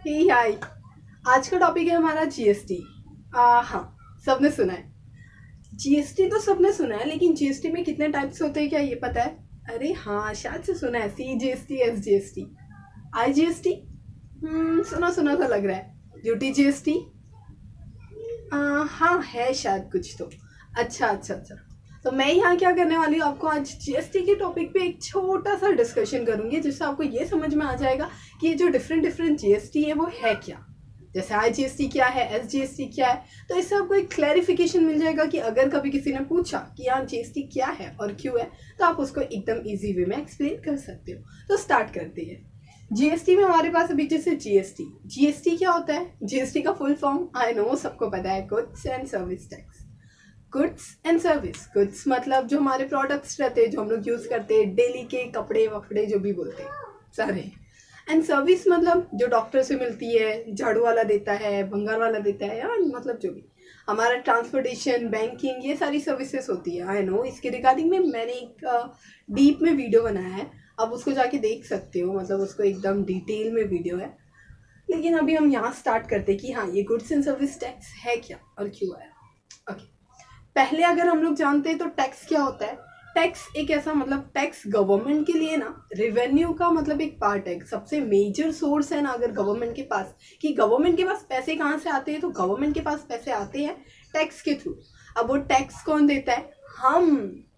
हे हाय। आज का टॉपिक है हमारा जीएसटी। हाँ, सबने सुना है जीएसटी, तो सबने सुना है, लेकिन जीएसटी में कितने टाइप्स होते हैं क्या ये पता है? अरे हाँ, शायद से सुना है। CGST, SGST, IGST। सुना सुना सा लग रहा है। Duty GST. हाँ, है शायद कुछ तो। अच्छा अच्छा अच्छा। तो मैं यहाँ क्या करने वाली हूँ, आपको आज जीएसटी के टॉपिक पे एक छोटा सा डिस्कशन करूंगी, जिससे आपको ये समझ में आ जाएगा कि ये जो डिफरेंट डिफरेंट जीएसटी है वो है क्या। जैसे IGST क्या है, SGST क्या है, तो इससे आपको एक क्लैरिफिकेशन मिल जाएगा कि अगर कभी किसी ने पूछा कि यार जीएसटी क्या है और क्यों है, तो आप उसको एकदम इजी वे में एक्सप्लेन कर सकते हो। तो स्टार्ट करते हैं। जीएसटी में हमारे पास अभी जैसे जीएसटी क्या होता है? जीएसटी का फुल फॉर्म आई नो सबको पता है, goods and service tax. Goods and service, goods मतलब जो हमारे प्रोडक्ट्स रहते हैं, जो हम लोग यूज करते हैं डेली के, कपड़े वपड़े जो भी बोलते हैं सारे। एंड सर्विस मतलब जो डॉक्टर से मिलती है, झाड़ू वाला देता है, भंगार वाला देता है, या मतलब जो भी हमारा ट्रांसपोर्टेशन, बैंकिंग, ये सारी सर्विसेज होती है। आई नो इसके रिगार्डिंग में मैंने एक डीप में वीडियो बनाया है, आप उसको जाके देख सकते हो, मतलब उसको एकदम डिटेल में वीडियो है। लेकिन अभी हम यहाँ स्टार्ट करते हैं कि हाँ, ये गुड्स एंड सर्विस टैक्स है क्या और क्यों आया। ओके, पहले अगर हम लोग जानते हैं तो टैक्स क्या होता है। टैक्स एक ऐसा मतलब, टैक्स गवर्नमेंट के लिए ना रेवेन्यू का मतलब एक पार्ट है, सबसे मेजर सोर्स है ना अगर गवर्नमेंट के पास, कि गवर्नमेंट के पास पैसे कहाँ से आते हैं, तो गवर्नमेंट के पास पैसे आते हैं टैक्स के थ्रू। अब वो टैक्स कौन देता है? हम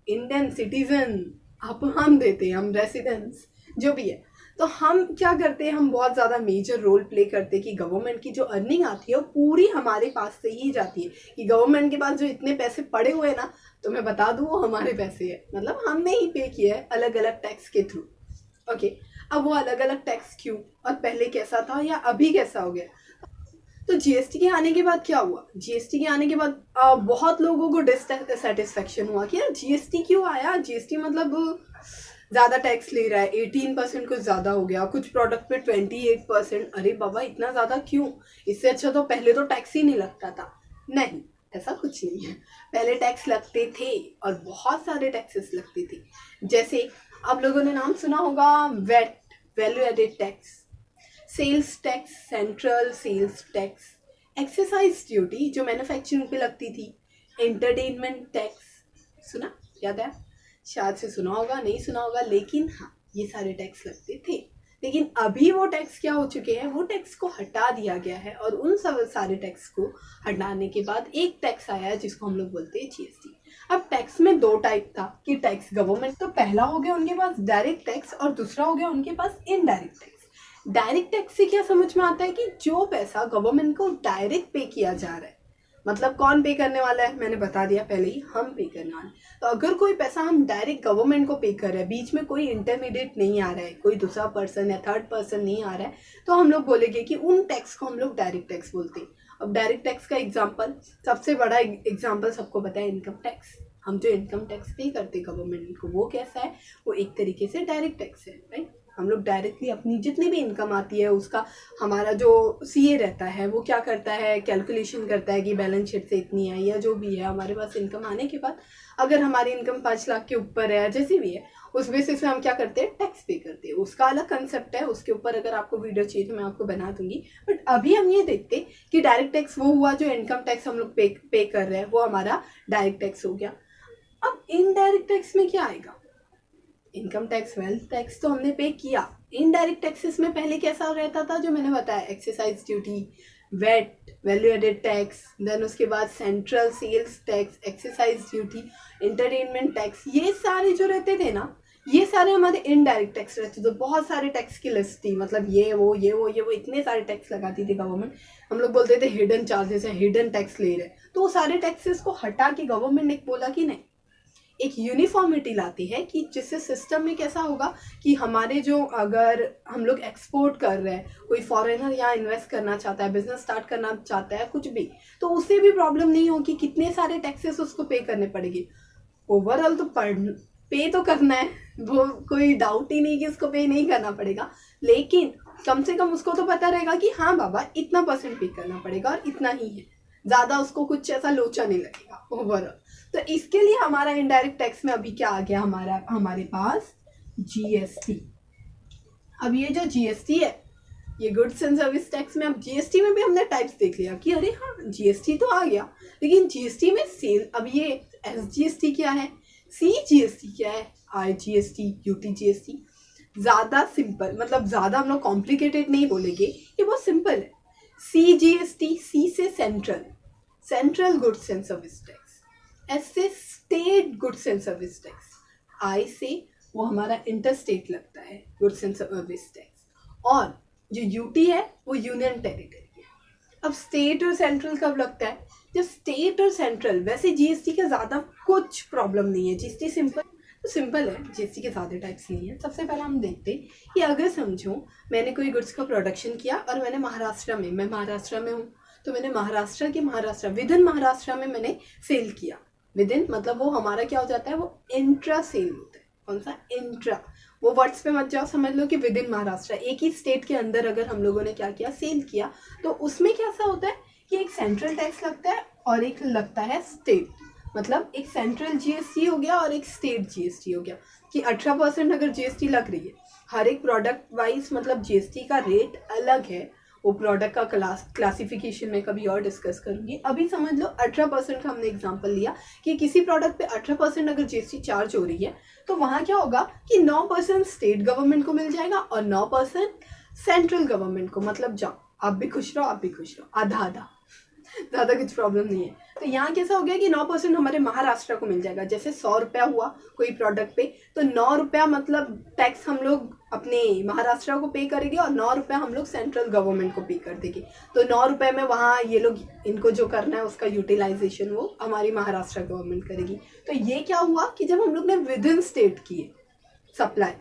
इंडियन सिटीजन, अब हम देते हैं, हम रेसिडेंट्स जो भी है। तो हम क्या करते हैं, हम बहुत ज़्यादा मेजर रोल प्ले करते हैं कि गवर्नमेंट की जो अर्निंग आती है वो पूरी हमारे पास से ही जाती है। कि गवर्नमेंट के पास जो इतने पैसे पड़े हुए हैं ना, तो मैं बता दूं वो हमारे पैसे है, मतलब हमने ही पे किया है अलग अलग टैक्स के थ्रू। ओके, अब वो अलग अलग टैक्स क्यों, और पहले कैसा था या अभी कैसा हो गया। तो जीएसटी के आने के बाद क्या हुआ, जीएसटी के आने के बाद बहुत लोगों को डिससेटिस्फेक्शन हुआ कि यार जीएसटी क्यों आया, जीएसटी मतलब ज़्यादा टैक्स ले रहा है, 18% कुछ ज़्यादा हो गया, कुछ प्रोडक्ट पे 28%। अरे बाबा इतना ज़्यादा क्यों, इससे अच्छा तो पहले तो टैक्स ही नहीं लगता था। नहीं, ऐसा कुछ नहीं है, पहले टैक्स लगते थे और बहुत सारे टैक्सेस लगते थे। जैसे आप लोगों ने नाम सुना होगा VAT, value added tax, sales tax, central sales tax, exercise duty जो मैन्युफैक्चरिंग पे लगती थी, एंटरटेनमेंट टैक्स। सुना, याद है? शायद से सुना होगा, नहीं सुना होगा, लेकिन हाँ ये सारे टैक्स लगते थे। लेकिन अभी वो टैक्स क्या हो चुके हैं, वो टैक्स को हटा दिया गया है, और उन सब सारे टैक्स को हटाने के बाद एक टैक्स आया है जिसको हम लोग बोलते हैं जीएसटी। अब टैक्स में दो टाइप था कि टैक्स गवर्नमेंट, तो पहला हो गया उनके पास डायरेक्ट टैक्स और दूसरा हो गया उनके पास इनडायरेक्ट टैक्स। डायरेक्ट टैक्स से क्या समझ में आता है कि जो पैसा गवर्नमेंट को डायरेक्ट पे किया जा रहा है, मतलब कौन पे करने वाला है, मैंने बता दिया पहले ही, हम पे करने वाले। तो अगर कोई पैसा हम डायरेक्ट गवर्नमेंट को पे कर रहे हैं, बीच में कोई इंटरमीडिएट नहीं आ रहा है, कोई दूसरा पर्सन या थर्ड पर्सन नहीं आ रहा है, तो हम लोग बोलेंगे कि उन टैक्स को हम लोग डायरेक्ट टैक्स बोलते हैं। अब डायरेक्ट टैक्स का एग्जाम्पल, सबसे बड़ा एग्जाम्पल सबको पता है, इनकम टैक्स। हम जो इनकम टैक्स पे करते गवर्नमेंट को, वो कैसा है, वो एक तरीके से डायरेक्ट टैक्स है, राइट। हम लोग डायरेक्टली अपनी जितनी भी इनकम आती है उसका, हमारा जो सीए रहता है वो क्या करता है, कैलकुलेशन करता है कि बैलेंस शीट से इतनी है या जो भी है हमारे पास इनकम आने के बाद, अगर हमारी इनकम 5 लाख के ऊपर है, जैसी भी है, उस बेसिस पे हम क्या करते हैं, टैक्स पे करते हैं। उसका अलग कंसेप्ट है, उसके ऊपर अगर आपको वीडियो चाहिए तो मैं आपको बना दूंगी। बट अभी हम ये देखते कि डायरेक्ट टैक्स वो हुआ जो इनकम टैक्स हम लोग पे कर रहे हैं, वो हमारा डायरेक्ट टैक्स हो गया। अब इनडायरेक्ट टैक्स में क्या आएगा, इनकम टैक्स, वेल्थ टैक्स तो हमने पे किया। इनडायरेक्ट टैक्सेस में पहले कैसा रहता था, जो मैंने बताया, excise duty, VAT, value added tax, then उसके बाद central sales tax, excise duty, entertainment tax, ये सारे जो रहते थे ना, ये सारे हमारे इनडायरेक्ट टैक्स रहते थे। तो बहुत सारे टैक्स की लिस्ट थी, मतलब ये वो ये वो ये वो, इतने सारे टैक्स लगाती थी गवर्नमेंट। हम लोग बोलते थे हिडन चार्जेस है, हिडन टैक्स ले रहे। तो वो सारे टैक्सेस को हटा के गवर्नमेंट ने बोला कि नहीं, एक यूनिफॉर्मिटी लाती है, कि जिससे सिस्टम में कैसा होगा कि हमारे जो, अगर हम लोग एक्सपोर्ट कर रहे हैं, कोई फॉरेनर यहाँ इन्वेस्ट करना चाहता है, बिजनेस स्टार्ट करना चाहता है, कुछ भी, तो उसे भी प्रॉब्लम नहीं हो कि कितने सारे टैक्सेस उसको पे करने पड़ेंगे। ओवरऑल तो पे तो करना है, वो कोई डाउट ही नहीं कि उसको पे नहीं करना पड़ेगा, लेकिन कम से कम उसको तो पता रहेगा कि हाँ बाबा इतना परसेंट पे करना पड़ेगा और इतना ही है, ज़्यादा उसको कुछ ऐसा लोचा नहीं लगेगा ओवरऑल। तो इसके लिए हमारा इनडायरेक्ट टैक्स में अभी क्या आ गया, हमारे पास जीएसटी। अब ये जो जीएसटी है, ये गुड्स एंड सर्विस टैक्स में। अब जीएसटी में भी हमने टाइप्स देख लिया कि अरे हाँ जीएसटी तो आ गया, लेकिन जीएसटी में सेल, अब ये एसजीएसटी क्या है, सीजीएसटी क्या है, आईजीएसटी, यूटीजीएसटी। ज़्यादा सिंपल, मतलब ज़्यादा हम लोग कॉम्प्लिकेटेड नहीं बोलेंगे, ये बहुत सिंपल है। सीजीएसटी, सी से central, central goods and service tax, S से state goods and service tax, I से वो हमारा इंटर स्टेट लगता है गुड्स एंड सर्विस टैक्स, और जो यूटी है वो यूनियन टेरिटरी है। अब स्टेट और सेंट्रल कब लगता है, जब स्टेट और सेंट्रल, वैसे जीएसटी का ज़्यादा कुछ प्रॉब्लम नहीं है, जीएसटी सिंपल, तो सिंपल है, जीएसटी के ज़्यादा टाइप्स नहीं है। सबसे पहले हम देखते हैं कि अगर समझो मैंने कोई गुड्स का प्रोडक्शन किया और मैंने महाराष्ट्र में, मैं महाराष्ट्र में हूँ, तो मैंने महाराष्ट्र विद इन महाराष्ट्र में मैंने सेल किया। विद इन मतलब वो हमारा क्या हो जाता है, वो इंट्रा सेल होता है। कौन सा, इंट्रा, वो वर्ड्स पे मत जाओ, समझ लो कि विद इन महाराष्ट्र, एक ही स्टेट के अंदर अगर हम लोगों ने क्या किया, सेल किया, तो उसमें कैसा होता है कि एक सेंट्रल टैक्स लगता है और एक लगता है स्टेट, मतलब एक सेंट्रल जीएसटी हो गया और एक स्टेट जीएसटी हो गया, कि 18% अगर जीएसटी लग रही है हर एक प्रोडक्ट वाइज, मतलब जीएसटी का रेट अलग है, वो प्रोडक्ट का क्लासिफिकेशन में कभी और डिस्कस करूंगी। अभी समझ लो 18% का हमने एग्जांपल लिया कि किसी प्रोडक्ट पे 18% अगर जीएसटी चार्ज हो रही है, तो वहाँ क्या होगा कि 9% स्टेट गवर्नमेंट को मिल जाएगा और 9% सेंट्रल गवर्नमेंट को, मतलब जाओ आप भी खुश रहो, आप भी खुश रहो, आधा आधा, ज़्यादा कुछ प्रॉब्लम नहीं है। तो यहाँ कैसा हो गया कि 9% हमारे महाराष्ट्र को मिल जाएगा। जैसे 100 रुपया हुआ कोई प्रोडक्ट पे, तो 9 रुपया मतलब टैक्स हम लोग अपने महाराष्ट्र को पे करेंगे और 9 रुपया हम लोग सेंट्रल गवर्नमेंट को पे कर देंगे। तो 9 रुपये में वहाँ ये लोग, इनको जो करना है उसका यूटिलाइजेशन वो हमारी महाराष्ट्र गवर्नमेंट करेगी। तो ये क्या हुआ कि जब हम लोग ने विद इन स्टेट किए सप्लाई,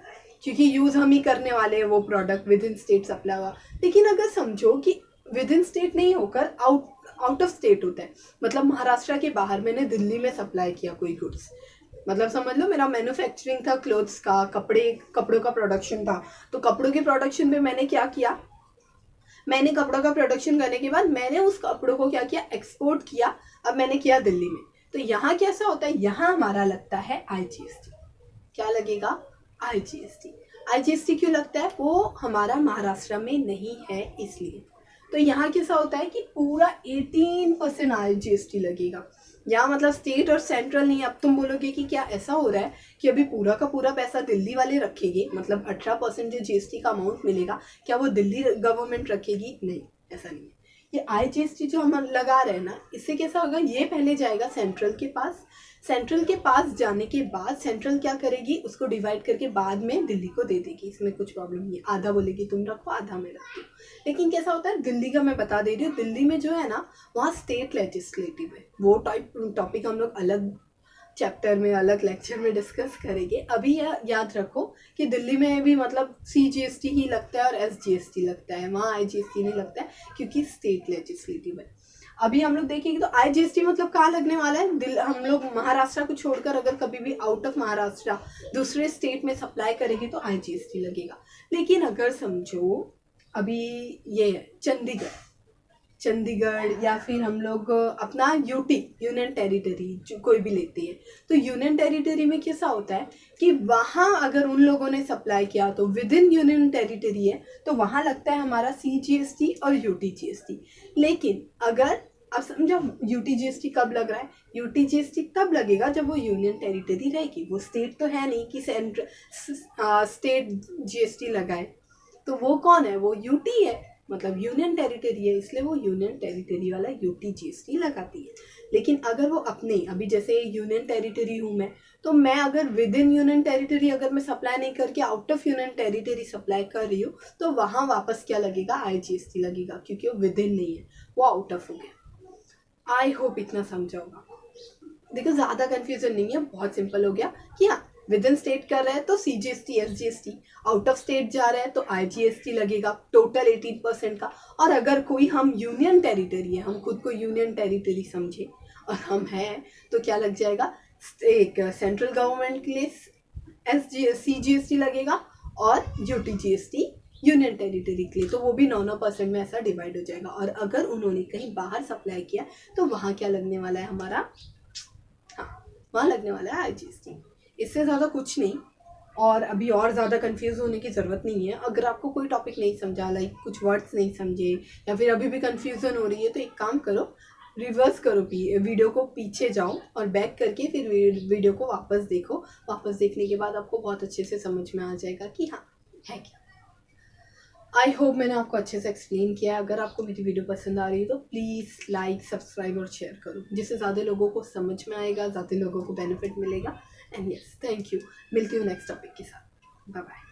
क्योंकि यूज़ हम ही करने वाले हैं वो product, with in state supply हुआ। लेकिन अगर समझो कि विद इन स्टेट नहीं होकर आउट ऑफ स्टेट होता है, मतलब महाराष्ट्र के बाहर, मैंने दिल्ली में सप्लाई किया कोई गुड्स, मतलब समझ लो मेरा मैन्युफैक्चरिंग था क्लोथ्स का, कपड़ों का प्रोडक्शन था, तो कपड़ों के प्रोडक्शन पे मैंने क्या किया, मैंने कपड़ों का प्रोडक्शन करने के बाद मैंने उस कपड़ों को क्या किया, एक्सपोर्ट किया। अब मैंने किया दिल्ली में, तो यहाँ कैसा होता है, यहाँ हमारा लगता है आईजीएसटी। क्या लगेगा, आईजीएसटी। आईजीएसटी क्यों लगता है, वो हमारा महाराष्ट्र में नहीं है इसलिए। तो यहाँ कैसा होता है कि पूरा 18% आईजीएसटी लगेगा। यहाँ मतलब स्टेट और सेंट्रल नहीं। अब तुम बोलोगे कि क्या ऐसा हो रहा है कि अभी पूरा का पूरा पैसा दिल्ली वाले रखेंगे, मतलब 18% जो जीएसटी का अमाउंट मिलेगा क्या वो दिल्ली गवर्नमेंट रखेगी, नहीं, ऐसा नहीं है। ये आईजीएसटी जो हम लगा रहे हैं ना, इससे कैसा होगा, ये पहले जाएगा सेंट्रल के पास, सेंट्रल के पास जाने के बाद सेंट्रल क्या करेगी, उसको डिवाइड करके बाद में दिल्ली को दे देगी। इसमें कुछ प्रॉब्लम नहीं है, आधा बोलेगी तुम रखो, आधा मैं रखती हूँ। लेकिन कैसा होता है, दिल्ली का मैं बता दे रही हूँ, दिल्ली में जो है ना वहाँ स्टेट लेजिस्लेटिव है, वो टॉपिक हम लोग अलग चैप्टर में, अलग लेक्चर में डिस्कस करेंगे। अभी याद रखो कि दिल्ली में भी मतलब सीजीएसटी ही लगता है और एसजीएसटी लगता है, वहाँ आईजीएसटी नहीं लगता है क्योंकि स्टेट लेजिस्लेटिव है। अभी हम लोग देखेंगे तो आईजीएसटी मतलब कहाँ लगने वाला है, हम लोग महाराष्ट्र को छोड़कर अगर कभी भी आउट ऑफ महाराष्ट्र दूसरे स्टेट में सप्लाई करेंगे तो आईजीएसटी लगेगा। लेकिन अगर समझो अभी ये चंडीगढ़ या फिर हम लोग अपना यूटी, यूनियन टेरिटरी, जो कोई भी लेते हैं, तो यूनियन टेरिटरी में कैसा होता है कि वहाँ अगर उन लोगों ने सप्लाई किया तो विद इन यूनियन टेरिटरी है, तो वहाँ लगता है हमारा सीजीएसटी और यूटीजीएसटी। लेकिन अगर अब समझो यूटीजीएसटी कब लग रहा है, यूटीजीएसटी तब लगेगा जब वो यूनियन टेरिटरी रहेगी, वो स्टेट तो है नहीं कि स्टेट जीएसटी लगाए, तो वो कौन है, वो यूटी है, मतलब यूनियन टेरिटरी है, इसलिए वो यूनियन टेरिटरी वाला यूटीजीएसटी लगाती है। लेकिन अगर वो अपने, अभी जैसे यूनियन टेरिटरी हूँ मैं, तो मैं अगर विद इन यूनियन टेरिटरी अगर मैं सप्लाई नहीं करके out of union territory supply कर रही हूँ, तो वहाँ वापस क्या लगेगा, आईजीएसटी लगेगा, क्योंकि वो विद इन नहीं है, वो आउट ऑफ हो गया। आई होप इतना समझा होगा। देखो ज़्यादा कन्फ्यूजन नहीं है, बहुत सिंपल हो गया कि हाँ विद इन स्टेट कर रहे हैं तो CGST SGST, out of state जा रहे हैं तो आईजीएसटी लगेगा टोटल 18% का। और अगर कोई हम यूनियन टेरिटरी है, हम खुद को यूनियन टेरिटरी समझे और हम हैं, तो क्या लग जाएगा, एक सेंट्रल गवर्नमेंट के लिए सीजीएसटी लगेगा और यूटीजीएसटी यूनियन टेरिटरी के लिए, तो वो भी 9% में ऐसा डिवाइड हो जाएगा। और अगर उन्होंने कहीं बाहर सप्लाई किया तो वहाँ क्या लगने वाला है हमारा, हाँ वहाँ लगने वाला है आईजीएसटी। इससे ज़्यादा कुछ नहीं, और अभी और ज़्यादा कंफ्यूज होने की ज़रूरत नहीं है। अगर आपको कोई टॉपिक नहीं समझा, लाइक कुछ वर्ड्स नहीं समझे या फिर अभी भी कंफ्यूजन हो रही है, तो एक काम करो, रिवर्स करो, वीडियो को पीछे जाओ और बैक करके फिर वीडियो को वापस देखो। वापस देखने के बाद आपको बहुत अच्छे से समझ में आ जाएगा कि हाँ है क्या। आई होप मैंने आपको अच्छे से एक्सप्लेन किया है। अगर आपको मेरी वीडियो पसंद आ रही है तो प्लीज़ लाइक, सब्सक्राइब और शेयर करो, जिससे ज़्यादा लोगों को समझ में आएगा, ज़्यादा लोगों को बेनिफिट मिलेगा। And yes, thank you. मिलती हूँ नेक्स्ट टॉपिक के साथ। Bye bye.